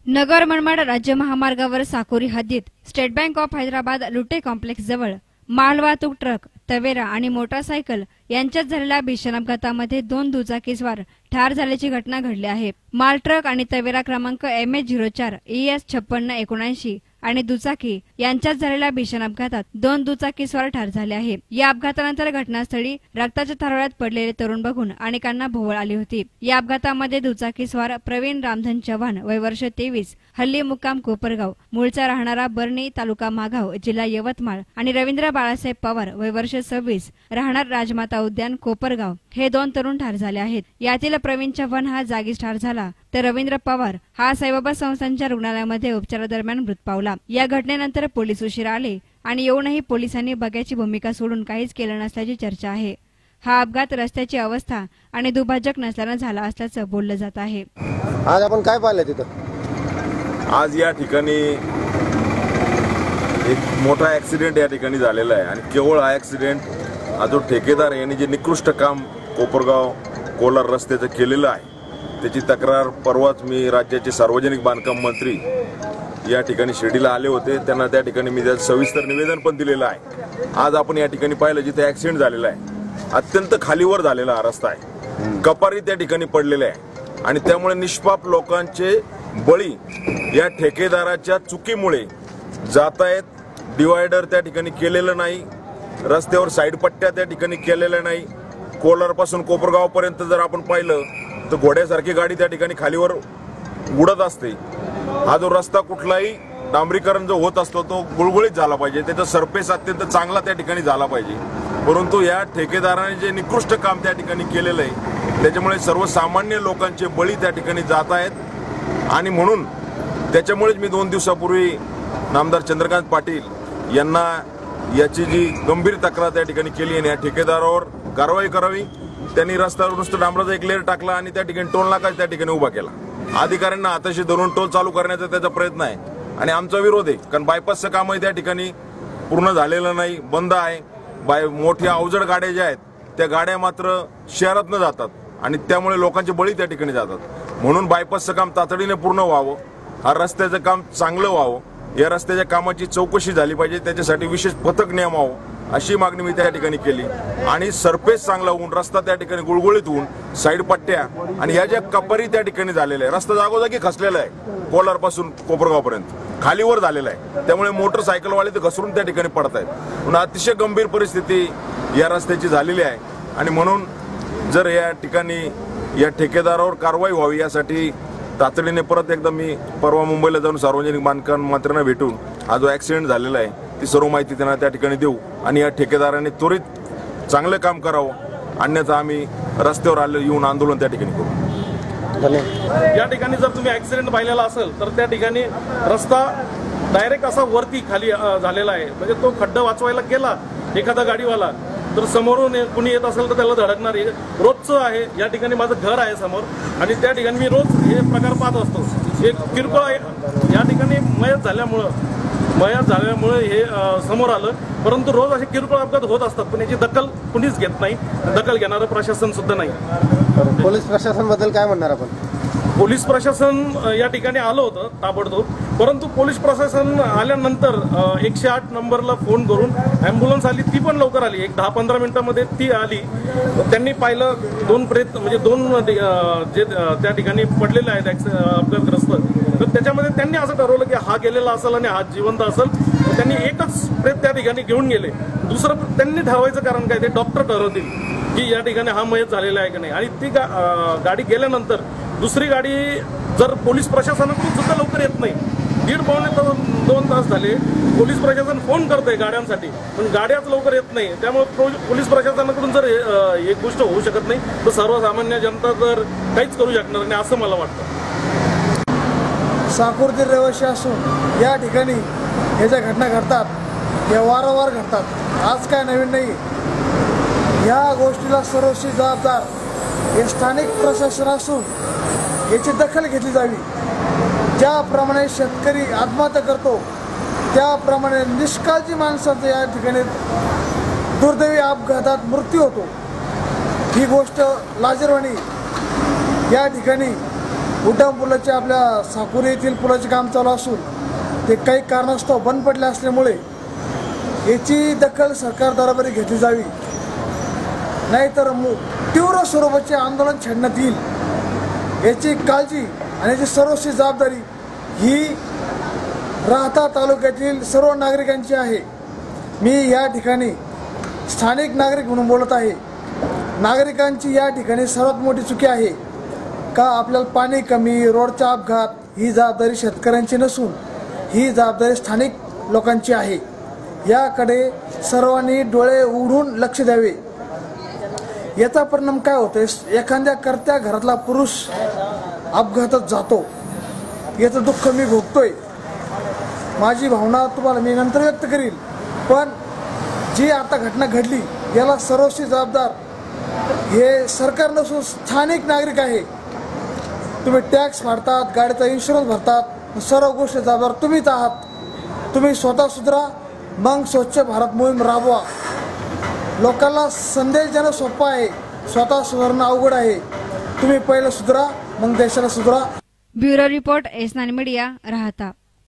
नगर मनमाड राज्य महामार्गावर साकोरी हद्दीत स्टेट बँक ऑफ हैदराबाद लुटे कॉम्प्लेक्स जवळ मालवाहतूक ट्रक, तवेरा आणि मोटारसायकल यांच्यात झालेल्या भीषण अपघातामध्ये 2 दुचाकीस्वार ठार झाल्याची घटना घडली आहे। माल ट्रक आणि तवेरा क्रमांक MH04 ES 5679 आणि दुचाकी यांच्यात झालेल्या भीषण अपघातात 2 दुचाकीस्वार ठार झाले आहे। या अपघातानंतर घटनास्थळी रक्ताच्या थारोळ्यात पडलेले तरुण बघून अनेकांना भोवळ आली होती। या अपघातामध्ये दुचाकीस्वार प्रवीण रामधन चव्हाण वय वर्ष 23, हल्ली मुक्काम कोपरगाव, मूळचा राहणारा बर्णी तालुका मागाव जिल्हा यवतमाळ आणि रवींद्र बाळासाहेब पवार वय वर्ष 26, राहणार राजमाता उद्यान कोपरगाव हे 2 तरुण ठार झाले आहेत। यातील प्रवीण चव्हाण हा जागीच ठार झाला तर रवींद्र पवार हा साईबाबा संस्थांच्या रुग्णालयामध्ये उपचारादरम्यान मृत पावला। या घटनेनंतर पोलीस उशिरा आले आणि येऊनही पोलिसांनी बघ्याची भूमिका सोडून काहीच केलं नसल्याची चर्चा आहे। हा अपघात रस्त्याची अवस्था आणि दुभाजक नसल्याने झाला असल्याचं बोललं जात आहे। आज आपण काय पाहिलं तिथं? आज या ठिकाणी एक मोठा ऍक्सिडेंट या ठिकाणी झालेला आहे आणि केवळ हा ऍक्सिडेंट हा जो ठेकेदार यांनी जे निकृष्ट काम कोपरगाव कोलार रस्त्याचं केलेलं आहे त्याची तक्रार परवाच मी राज्याचे सार्वजनिक बांधकाम मंत्री या ठिकाणी शिर्डीला आले होते। त्यांना त्या ठिकाणी मी त्याचं सविस्तर निवेदन पण दिलेलं आहे। आज आपण या ठिकाणी पाहिलं जिथे ऍक्सिडेंट झालेला आहे अत्यंत खालीवर झालेला हा रस्ता आहे, कपारी त्या ठिकाणी पडलेले आहे आणि त्यामुळे निष्पाप लोकांचे बळी या ठेकेदाराच्या चुकीमुळे जात आहेत। डिवायडर त्या ठिकाणी केलेलं नाही, रस्त्यावर साईड पट्ट्या त्या ठिकाणी केलेल्या नाही। कोलार पासून कोपरगाव पर्यंत जर आपण पाहिलं तर घोड्यासारखी गाडी त्या ठिकाणी खालीवर उडत असते। हा जो रस्ता कुठलाही डांबरीकरण जो होत असतो तो गुळगुळीत झाला पाहिजे, त्याचा सरफेस अत्यंत चांगला त्या ठिकाणी झाला पाहिजे, परंतु या ठेकेदाराने जे निकृष्ट काम त्या ठिकाणी केलेलं आहे त्याच्यामुळे सर्वसामान्य लोकांचे बळी त्या ठिकाणी जात आहेत आणि म्हणून त्याच्यामुळेच मी 2 दिवसापूर्वी नामदार चंद्रकांत पाटील यांना याची जी गंभीर तक्रार त्या ठिकाणी केली आणि या ठेकेदारावर कारवाई करावी। त्यांनी रस्त्यावर नुसतं डांबराचा एक लेअर टाकला आणि त्या ठिकाणी टोल नाका त्या ठिकाणी उभा केला। अधिकाऱ्यांना हाताशी धरून टोल चालू करण्याचा त्याचा प्रयत्न आहे आणि आमचा विरोध आहे, कारण बायपासचं कामही त्या ठिकाणी पूर्ण झालेलं नाही, बंद आहे। मोठ्या अवजड गाड्या ज्या आहेत त्या गाड्या मात्र शहरातनं जातात आणि त्यामुळे लोकांचे बळी त्या ठिकाणी जातात। म्हणून बायपासचं काम तातडीने पूर्ण व्हावं, हा रस्त्याचं काम चांगलं व्हावं, या रस्त्याच्या कामाची चौकशी झाली पाहिजे, त्याच्यासाठी विशेष पथक नेमावं अशी मागणी मी त्या ठिकाणी केली आणि सरफेस चांगला होऊन रस्ता त्या ठिकाणी गुळगुळीत होऊन साईड पट्ट्या आणि या ज्या कपारी त्या ठिकाणी झालेल्या आहे, रस्ता जागोजागी खचलेला आहे, कोलार पासून कोपरगाव पर्यंत खालीवर झालेला आहे, त्यामुळे मोटरसायकलवाले ते घसरून त्या ठिकाणी पडत आहेत। म्हणून अतिशय गंभीर परिस्थिती या रस्त्याची झालेली आहे आणि म्हणून जर या ठिकाणी या ठेकेदारावर कारवाई व्हावी यासाठी तातडीने परत एकदा मी परवा मुंबईला जाऊन सार्वजनिक बांधकाम मंत्र्यांना भेटून हा जो ऍक्सिडेंट झालेला आहे ती सर्व माहिती त्यांना त्या ठिकाणी देऊ आणि या ठेकेदाराने त्वरित चांगलं काम करावं, अन्यथा आम्ही रस्त्यावर येऊन आंदोलन त्या ठिकाणी करू। या ठिकाणी जर तुम्ही ऍक्सिडेंट पाहिलेला असेल तर त्या ठिकाणी रस्ता डायरेक्ट असा वरती खाली झालेला आहे, म्हणजे तो खड्डा वाचवायला गेला एखादा गाडीवाला तर समोरून कुणी येत असेल तर त्याला धडकणार आहे। रोजचं आहे, या ठिकाणी माझं घर आहे समोर आणि त्या ठिकाणी मी रोज हे प्रकार पाहत असतो। एक किरकोळ या ठिकाणी मयत झाल्यामुळे हे समोर आलं, परंतु रोज असे किरकोळ अपघात होत असतात पण याची दखल कुणीच घेत नाही, दखल घेणारं प्रशासन सुद्धा नाही। पोलीस प्रशासनाबद्दल काय म्हणणार आपण? पोलीस प्रशासन या ठिकाणी आलं होतं ताबडतोब, परंतु पोलीस प्रशासन आल्यानंतर 108 नंबरला फोन करून ॲम्ब्युलन्स आली, ती पण लवकर आली, एक 10-15 मिनिटांमध्ये ती आली। त्यांनी पाहिलं 2 प्रेत म्हणजे 2 जे त्या ठिकाणी पडलेले आहेत अपघातग्रस्त, तर त्याच्यामध्ये त्यांनी असं ठरवलं की हा गेलेला असेल आणि हा जिवंत असेल, त्यांनी एकच प्रेत त्या ठिकाणी घेऊन गेले। दुसरं त्यांनी ठरवायचं कारण काय, ते डॉक्टर ठरवतील की या ठिकाणी हा मयत झालेला आहे की नाही। आणि ती गाडी गेल्यानंतर दुसरी गाडी जर पोलीस प्रशासनाकडून सुद्धा लवकर येत नाही, 1.5-2 तास झाले पोलीस प्रशासन फोन करतंय गाड्यांसाठी पण गाड्याच लवकर येत नाही, त्यामुळे पोलीस प्रशासनाकडून जर एक गोष्ट होऊ शकत नाही तर सर्वसामान्य जनता तर काहीच करू शकणार नाही असं मला वाटतं। साकोरीतील रहिवासी असून या ठिकाणी हे ज्या घटना घडतात त्या वारंवार घडतात, आज काय नवीन नाही। या गोष्टीला सर्वस्वी जबाबदार हे स्थानिक प्रशासन असून याची दखल घेतली जावी। ज्याप्रमाणे शेतकरी आत्महत्या करतो त्याप्रमाणे निष्काळजी माणसाचा या ठिकाणी दुर्दैवी अपघातात मृत्यू होतो, ही गोष्ट लाजिरवाणी। या ठिकाणी उड्डाण पुलाचे आपल्या साकुरी येथील पुलाचे काम चालू असून ते काही कारणास्तव बंद पडले असल्यामुळे याची दखल सरकार दरबारी घेतली जावी, नाहीतर तीव्र स्वरूपाचे आंदोलन छेडण्यात येईल याची काळजी आणि याची सर्वस्वी जबाबदारी ही राहता तालुक्यातील सर्व नागरिकांची आहे। मी या ठिकाणी स्थानिक नागरिक म्हणून बोलत आहे। नागरिकांची या ठिकाणी सर्वात मोठी चुकी आहे का आपल्याला पाणी कमी, रोडचा अपघात ही जबाबदारी शेतकऱ्यांची नसून ही जबाबदारी स्थानिक लोकांची आहे। याकडे सर्वांनी डोळे उघडून लक्ष द्यावे। याचा परिणाम काय होतोय, एखाद्या कर्त्या घरातला पुरुष अपघातात जातो, याचं दुःख मी भोगतोय। माझी भावना तुम्हाला मी नंतर व्यक्त करील, पण जी आता घटना घडली याला सर्वस्वी जबाबदार हे सरकार नसून स्थानिक नागरिक आहे। तुम्ही टॅक्स भरतात, गाडीचा इन्शुरन्स भरतात, सर्व गोष्टी जबाबदार तुम्हीच आहात। तुम्ही स्वतः सुधरा, मग स्वच्छ भारत मोहीम राबवा। लोकांना संदेश देणं सोपं आहे, स्वतः सुधारणं अवघड आहे। तुम्ही पहिलं सुधरा, मग देशाला सुधरा। ब्युरो रिपोर्ट S9 मीडिया, राहता।